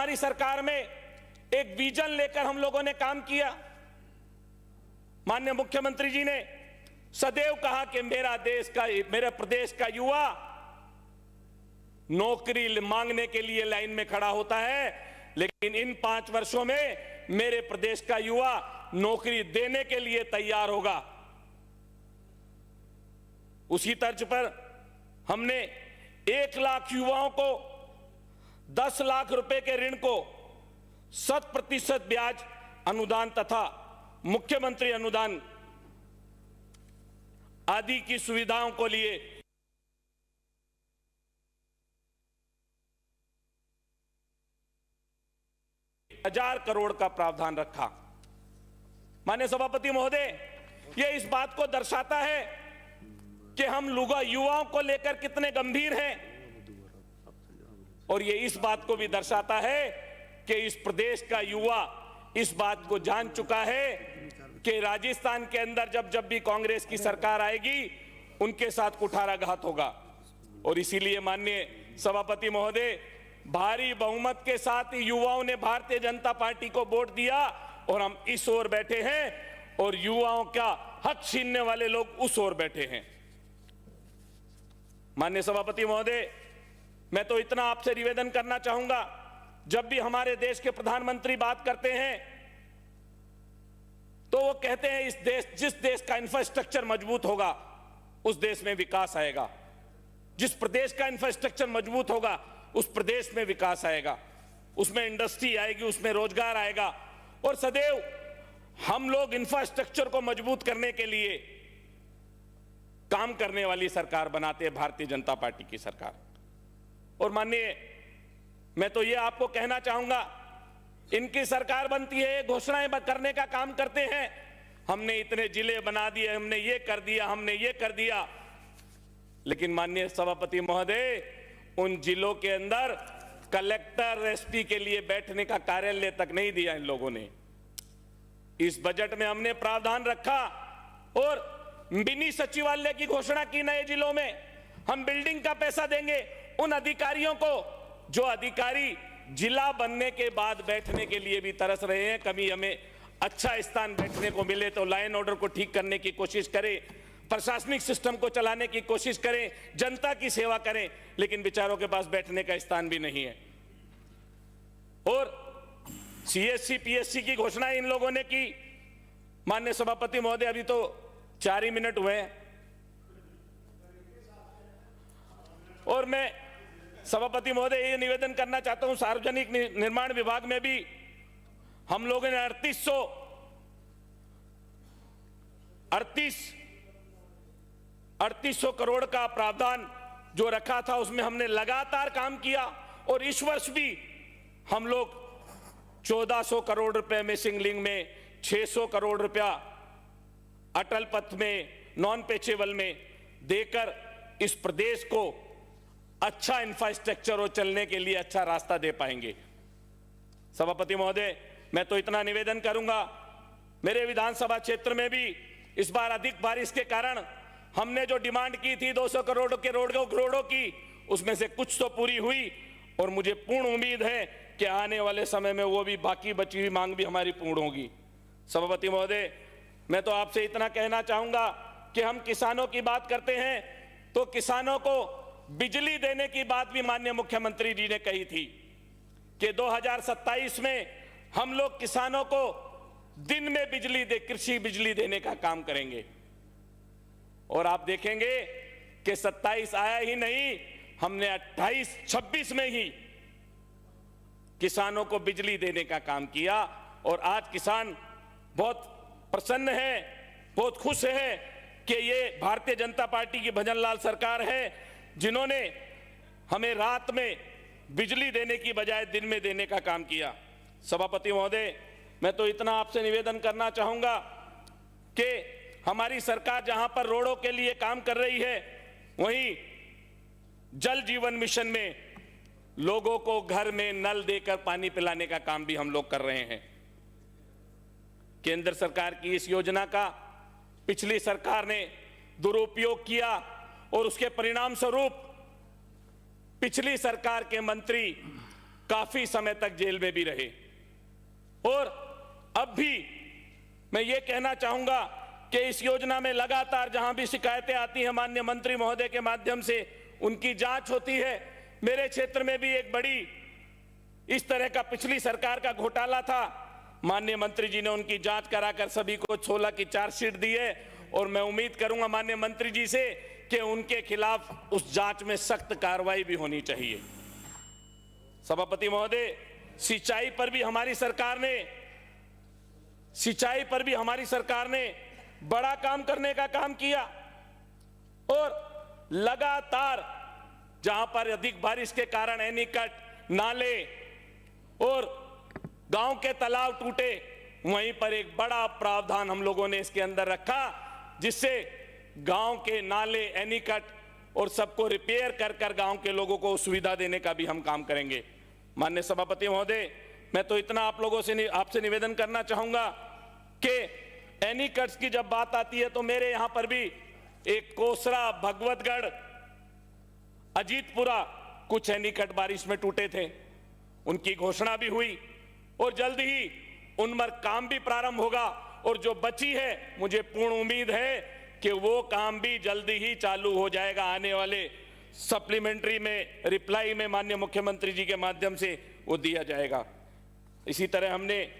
हमारी सरकार में एक विजन लेकर हम लोगों ने काम किया। माननीय मुख्यमंत्री जी ने सदैव कहा कि मेरे प्रदेश का युवा नौकरी मांगने के लिए लाइन में खड़ा होता है, लेकिन इन 5 वर्षों में मेरे प्रदेश का युवा नौकरी देने के लिए तैयार होगा। उसी तर्ज पर हमने 1 लाख युवाओं को 10 लाख रुपए के ऋण को 100% ब्याज अनुदान तथा मुख्यमंत्री अनुदान आदि की सुविधाओं को लिए 1000 करोड़ का प्रावधान रखा। माननीय सभापति महोदय, यह इस बात को दर्शाता है कि हम युवाओं को लेकर कितने गंभीर हैं, और यह इस बात को भी दर्शाता है कि इस प्रदेश का युवा इस बात को जान चुका है कि राजस्थान के अंदर जब भी कांग्रेस की सरकार आएगी उनके साथ कुठाराघात होगा। और इसीलिए माननीय सभापति महोदय, भारी बहुमत के साथ युवाओं ने भारतीय जनता पार्टी को वोट दिया और हम इस ओर बैठे हैं और युवाओं का हक छीनने वाले लोग उस ओर बैठे हैं। माननीय सभापति महोदय, मैं तो इतना आपसे निवेदन करना चाहूंगा, जब भी हमारे देश के प्रधानमंत्री बात करते हैं तो वो कहते हैं जिस देश का इंफ्रास्ट्रक्चर मजबूत होगा उस देश में विकास आएगा, जिस प्रदेश का इंफ्रास्ट्रक्चर मजबूत होगा उस प्रदेश में विकास आएगा, उसमें इंडस्ट्री आएगी, उसमें रोजगार आएगा। और सदैव हम लोग इंफ्रास्ट्रक्चर को मजबूत करने के लिए काम करने वाली सरकार बनाते हैं भारतीय जनता पार्टी की सरकार। और माननीय, मैं तो ये आपको कहना चाहूंगा, इनकी सरकार बनती है, घोषणाएं करने का काम करते हैं, हमने इतने जिले बना दिए, हमने ये कर दिया, हमने ये कर दिया, लेकिन माननीय सभापति महोदय, उन जिलों के अंदर कलेक्टर एसपी के लिए बैठने का कार्यालय तक नहीं दिया इन लोगों ने। इस बजट में हमने प्रावधान रखा और मिनी सचिवालय की घोषणा की नए जिलों में। हम बिल्डिंग का पैसा देंगे उन अधिकारियों को जो अधिकारी जिला बनने के बाद बैठने के लिए भी तरस रहे हैं। कभी हमें अच्छा स्थान बैठने को मिले तो लाइन ऑर्डर को ठीक करने की कोशिश करें, प्रशासनिक सिस्टम को चलाने की कोशिश करें, जनता की सेवा करें, लेकिन बेचारों के पास बैठने का स्थान भी नहीं है। और सीएससी पीएससी की घोषणा इन लोगों ने की। माननीय सभापति महोदय, अभी तो 4 ही मिनट हुए हैं और मैं सभापति महोदय ये निवेदन करना चाहता हूं, सार्वजनिक निर्माण विभाग में भी हम लोगों ने 3800 करोड़ का प्रावधान जो रखा था उसमें हमने लगातार काम किया। और इस वर्ष भी हम लोग 1400 करोड़ रुपए मिसिंग लिंक में, 600 करोड़ रुपया अटल पथ में, नॉन पेचेबल में देकर इस प्रदेश को अच्छा इंफ्रास्ट्रक्चर और चलने के लिए अच्छा रास्ता दे पाएंगे। सभापति महोदय, मैं तो इतना निवेदन करूंगा, मेरे विधानसभा क्षेत्र में भी इस बार अधिक बारिश के कारण हमने जो डिमांड की थी 200 करोड़ के रोडों की, उसमें से कुछ तो पूरी हुई और मुझे पूर्ण उम्मीद है कि आने वाले समय में वो भी बाकी बची हुई मांग भी हमारी पूर्ण होगी। सभापति महोदय, मैं तो आपसे इतना कहना चाहूंगा कि हम किसानों की बात करते हैं तो किसानों को बिजली देने की बात भी माननीय मुख्यमंत्री जी ने कही थी कि 2027 में हम लोग किसानों को दिन में कृषि बिजली देने का काम करेंगे। और आप देखेंगे कि 27 आया ही नहीं, हमने 28-26 में ही किसानों को बिजली देने का काम किया। और आज किसान बहुत प्रसन्न है, बहुत खुश है कि ये भारतीय जनता पार्टी की भजन लाल सरकार है जिन्होंने हमें रात में बिजली देने की बजाय दिन में देने का काम किया। सभापति महोदय, मैं तो इतना आपसे निवेदन करना चाहूंगा कि हमारी सरकार जहां पर रोडों के लिए काम कर रही है, वहीं जल जीवन मिशन में लोगों को घर में नल देकर पानी पिलाने का काम भी हम लोग कर रहे हैं। केंद्र सरकार की इस योजना का पिछली सरकार ने दुरुपयोग किया और उसके परिणाम स्वरूप पिछली सरकार के मंत्री काफी समय तक जेल में भी रहे। और अब भी मैं ये कहना चाहूंगा कि इस योजना में लगातार जहां भी शिकायतें आती हैं माननीय मंत्री महोदय के माध्यम से उनकी जांच होती है। मेरे क्षेत्र में भी एक बड़ी इस तरह का पिछली सरकार का घोटाला था, माननीय मंत्री जी ने उनकी जांच कराकर सभी को 16 की चार्जशीट दी है और मैं उम्मीद करूंगा माननीय मंत्री जी से कि उनके खिलाफ उस जांच में सख्त कार्रवाई भी होनी चाहिए। सभापति महोदय, सिंचाई पर भी हमारी सरकार ने बड़ा काम करने का काम किया और लगातार जहां पर अधिक बारिश के कारण एनीकट, नाले और गांव के तालाब टूटे, वहीं पर एक बड़ा प्रावधान हम लोगों ने इसके अंदर रखा, जिससे गांव के नाले, एनीकट और सबको रिपेयर कर गांव के लोगों को सुविधा देने का भी हम काम करेंगे। माननीय सभापति महोदय, मैं तो इतना आप लोगों से आपसे निवेदन करना चाहूंगा कि एनीकट्स की जब बात आती है तो मेरे यहां पर भी एक कोसरा, भगवतगढ़, अजीतपुरा कुछ एनीकट बारिश में टूटे थे, उनकी घोषणा भी हुई और जल्द ही उन पर काम भी प्रारंभ होगा और जो बची है मुझे पूर्ण उम्मीद है कि वो काम भी जल्दी ही चालू हो जाएगा। आने वाले सप्लीमेंट्री में, रिप्लाई में माननीय मुख्यमंत्री जी के माध्यम से वो दिया जाएगा। इसी तरह हमने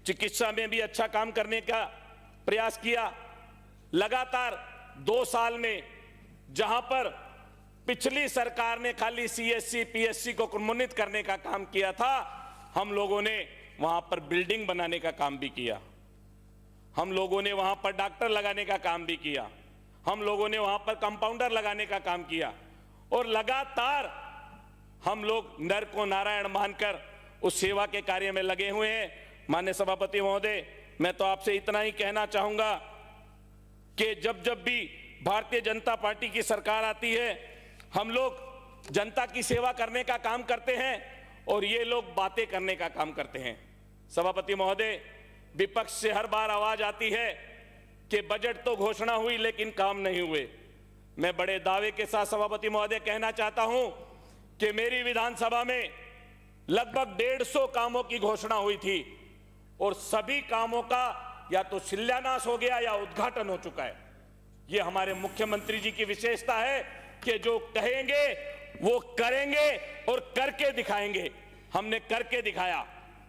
चिकित्सा में भी अच्छा काम करने का प्रयास किया। लगातार 2 साल में जहां पर पिछली सरकार ने खाली CSC, PSC को उन्मूलित करने का काम किया था, हम लोगों ने वहां पर बिल्डिंग बनाने का काम भी किया, हम लोगों ने वहां पर डॉक्टर लगाने का काम भी किया, हम लोगों ने वहां पर कंपाउंडर लगाने का काम किया और लगातार हम लोग नर को नारायण मानकर उस सेवा के कार्य में लगे हुए हैं। माननीय सभापति महोदय, मैं तो आपसे इतना ही कहना चाहूंगा कि जब भी भारतीय जनता पार्टी की सरकार आती है, हम लोग जनता की सेवा करने का काम करते हैं और ये लोग बातें करने का काम करते हैं। सभापति महोदय, विपक्ष से हर बार आवाज आती है कि बजट तो घोषणा हुई लेकिन काम नहीं हुए। मैं बड़े दावे के साथ सभापति महोदय कहना चाहता हूं कि मेरी विधानसभा में लगभग 150 कामों की घोषणा हुई थी और सभी कामों का या तो शिलान्यास हो गया या उद्घाटन हो चुका है। ये हमारे मुख्यमंत्री जी की विशेषता है कि जो कहेंगे वो करेंगे और करके दिखाएंगे। हमने करके दिखाया।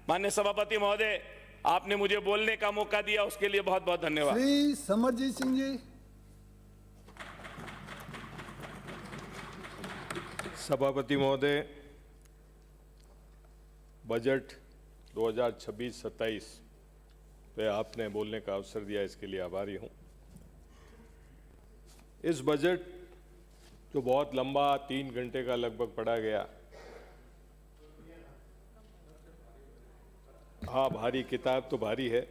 माननीय सभापति महोदय, आपने मुझे बोलने का मौका दिया, उसके लिए बहुत बहुत धन्यवाद। श्री समरजीत सिंह जी। सभापति महोदय, बजट 2026-27 पे आपने बोलने का अवसर दिया, इसके लिए आभारी हूं। इस बजट जो बहुत लंबा 3 घंटे का लगभग पढ़ा गया, हाँ भारी किताब तो भारी है,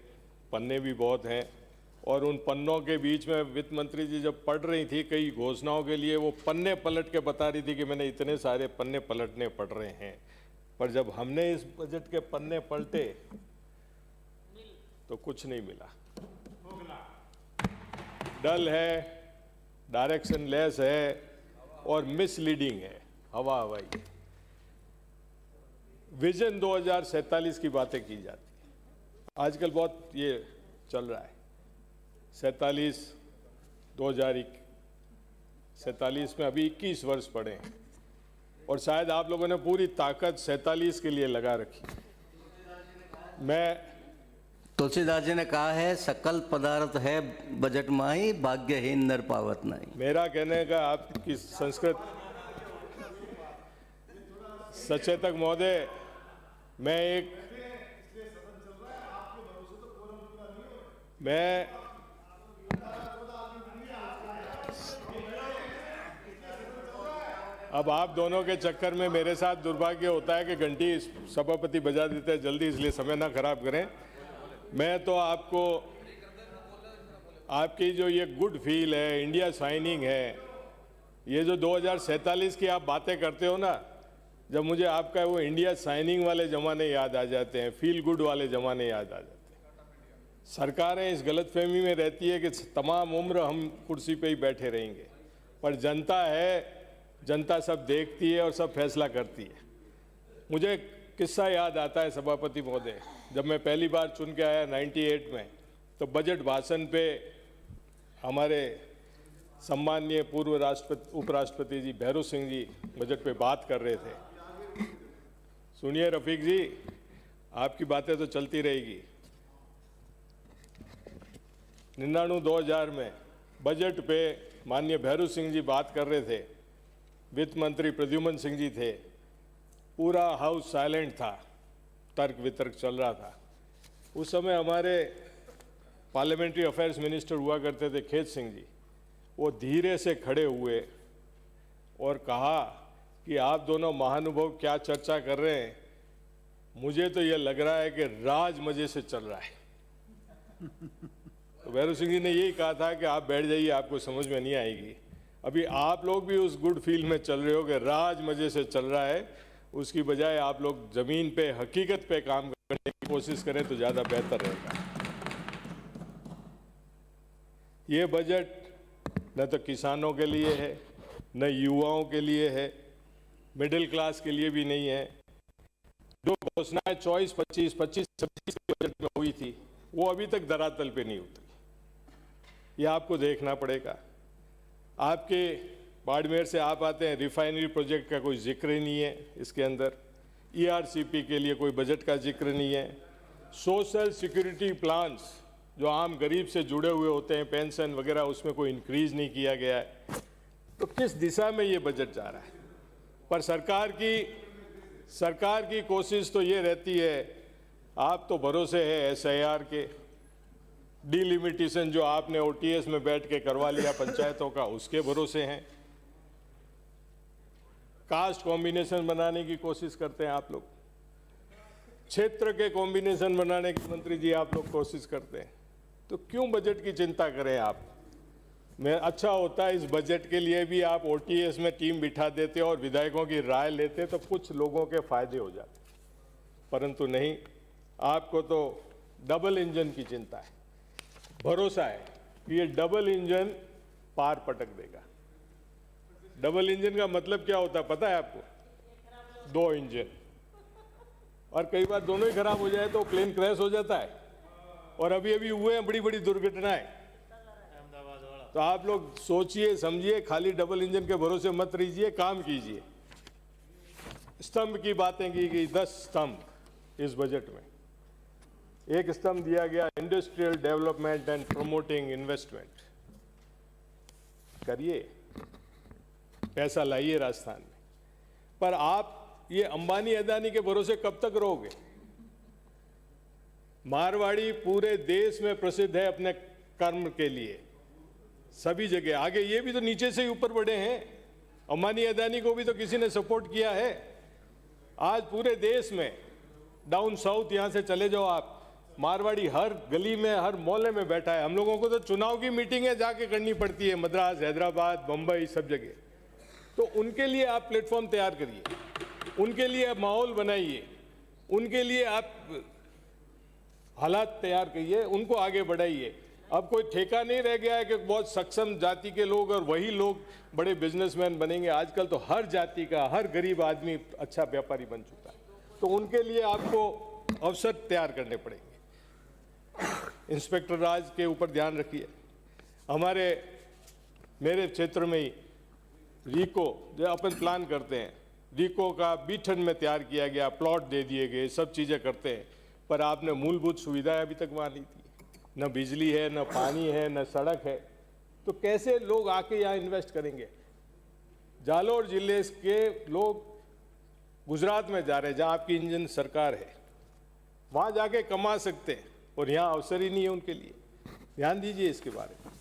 पन्ने भी बहुत हैं और उन पन्नों के बीच में वित्त मंत्री जी जब पढ़ रही थी कई घोषणाओं के लिए, वो पन्ने पलट के बता रही थी कि मैंने इतने सारे पन्ने पलटने पड़ रहे हैं। पर जब हमने इस बजट के पन्ने पलटे तो कुछ नहीं मिला। डल है, डायरेक्शन लेस है और मिसलीडिंग है, हवा हवाई। विजन 2047 की बातें की जाती है, आजकल बहुत ये चल रहा है। 47 में अभी 21 वर्ष पड़े हैं और शायद आप लोगों ने पूरी ताकत 47 के लिए लगा रखी। मैं तुलसीदास जी ने कहा है, सकल पदार्थ है बजट माही, भाग्यहीन नर पावत नहीं। मेरा कहने का आपकी संस्कृत सचेतक महोदय, अब आप दोनों के चक्कर में मेरे साथ दुर्भाग्य होता है कि घंटी सभापति बजा देते हैं जल्दी, इसलिए समय ना खराब करें। मैं तो आपको आपकी जो ये गुड फील है, इंडिया शाइनिंग है, ये जो 2047 की आप बातें करते हो ना, जब मुझे आपका वो इंडिया शाइनिंग वाले ज़माने याद आ जाते हैं, फील गुड वाले ज़माने याद आ जाते हैं। सरकारें इस गलतफहमी में रहती है कि तमाम उम्र हम कुर्सी पे ही बैठे रहेंगे, पर जनता है, जनता सब देखती है और सब फैसला करती है। मुझे किस्सा याद आता है सभापति महोदय, जब मैं पहली बार चुन के आया 98 में, तो बजट भाषण पे हमारे सम्माननीय पूर्व राष्ट्रपति उपराष्ट्रपति जी भैरू सिंह जी बजट पे बात कर रहे थे। सुनिए रफीक जी, आपकी बातें तो चलती रहेगी। 99-2000 में बजट पे माननीय भैरू सिंह जी बात कर रहे थे, वित्त मंत्री प्रद्युमन सिंह जी थे, पूरा हाउस साइलेंट था, तर्क वितर्क चल रहा था। उस समय हमारे पार्लियामेंट्री अफेयर्स मिनिस्टर हुआ करते थे खेत सिंह जी, वो धीरे से खड़े हुए और कहा कि आप दोनों महानुभाव क्या चर्चा कर रहे हैं, मुझे तो ये लग रहा है कि राज मजे से चल रहा है। तो भैरू सिंह जी ने यही कहा था कि आप बैठ जाइए, आपको समझ में नहीं आएगी। अभी आप लोग भी उस गुड फील में चल रहे हो कि राज मजे से चल रहा है, उसकी बजाय आप लोग जमीन पे हकीकत पे काम करने की कोशिश करें तो ज़्यादा बेहतर रहेगा। ये बजट न तो किसानों के लिए है, न युवाओं के लिए है, मिडिल क्लास के लिए भी नहीं है। जो घोषणाएं 24, 25, 26 बजट में हुई थी, वो अभी तक धरातल पे नहीं उतरी। ये आपको देखना पड़ेगा। आपके बाड़मेर से आप आते हैं, रिफाइनरी प्रोजेक्ट का कोई जिक्र ही नहीं है इसके अंदर। ईआरसीपी के लिए कोई बजट का जिक्र नहीं है। सोशल सिक्योरिटी प्लान्स जो आम गरीब से जुड़े हुए होते हैं, पेंशन वगैरह, उसमें कोई इंक्रीज नहीं किया गया है। तो किस दिशा में ये बजट जा रहा है? पर सरकार की कोशिश तो ये रहती है, आप तो भरोसे है एसआईआर के, डिलिमिटेशन जो आपने ओटीएस में बैठ के करवा लिया पंचायतों का, उसके भरोसे हैं। कास्ट कॉम्बिनेशन बनाने की कोशिश करते हैं आप लोग, क्षेत्र के कॉम्बिनेशन बनाने की मंत्री जी आप लोग कोशिश करते हैं। तो क्यों बजट की चिंता करें आप? मैं अच्छा होता है इस बजट के लिए भी आप ओटीएस में टीम बिठा देते और विधायकों की राय लेते तो कुछ लोगों के फायदे हो जाते, परंतु नहीं, आपको तो डबल इंजन की चिंता है। भरोसा है कि ये डबल इंजन पार पटक देगा। डबल इंजन का मतलब क्या होता है पता है आपको? 2 इंजन, और कई बार दोनों ही खराब हो जाए तो प्लेन क्रैश हो जाता है, और अभी अभी हुए हैं बड़ी बड़ी दुर्घटनाएं। तो आप लोग सोचिए समझिए, खाली डबल इंजन के भरोसे मत रहिए, काम कीजिए। स्तंभ की बातें की गई, 10 स्तंभ इस बजट में। एक स्तंभ दिया गया industrial development and promoting investment. करिए, पैसा लाइए राजस्थान में। पर आप ये अंबानी अदानी के भरोसे कब तक रहोगे? मारवाड़ी पूरे देश में प्रसिद्ध है अपने कर्म के लिए, सभी जगह। आगे ये भी तो नीचे से ही ऊपर बढ़े हैं। अंबानी अदानी को भी तो किसी ने सपोर्ट किया है। आज पूरे देश में, डाउन साउथ यहां से चले जाओ आप, मारवाड़ी हर गली में, हर मोहल्ले में बैठा है। हम लोगों को तो चुनाव की मीटिंगें जाके करनी पड़ती है, मद्रास, हैदराबाद, बंबई, सब जगह। तो उनके लिए आप प्लेटफॉर्म तैयार करिए, उनके लिए आप माहौल बनाइए, उनके लिए आप हालात तैयार करिए, उनको आगे बढ़ाइए। अब कोई ठेका नहीं रह गया है कि बहुत सक्षम जाति के लोग और वही लोग बड़े बिजनेसमैन बनेंगे। आजकल तो हर जाति का, हर गरीब आदमी अच्छा व्यापारी बन चुका है। तो उनके लिए आपको अवसर तैयार करने पड़ेंगे। इंस्पेक्टर राज के ऊपर ध्यान रखिए। मेरे क्षेत्र में ही रीको जो अपन प्लान करते हैं, रीको का बीठन में तैयार किया गया, प्लॉट दे दिए गए, सब चीज़ें करते हैं, पर आपने मूलभूत सुविधाएं अभी तक वहाँ नहीं दी। न बिजली है, न पानी है, न सड़क है। तो कैसे लोग आके यहाँ इन्वेस्ट करेंगे? जालोर जिले के लोग गुजरात में जा रहे हैं, जहाँ आपकी इंजन सरकार है, वहाँ जाके कमा सकते हैं, और यहाँ अवसर ही नहीं है उनके लिए। ध्यान दीजिए इसके बारे में।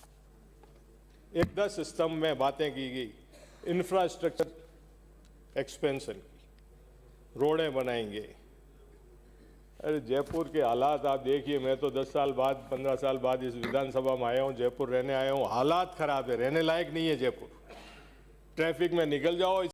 एक 10 स्तंभ में बातें की गई। इंफ्रास्ट्रक्चर एक्सपेंशन की, रोडें बनाएंगे। अरे जयपुर के हालात आप देखिए, मैं तो 10 साल बाद, 15 साल बाद इस विधानसभा में आया हूँ, जयपुर रहने आया हूँ। हालात खराब है, रहने लायक नहीं है जयपुर। ट्रैफिक में निकल जाओ,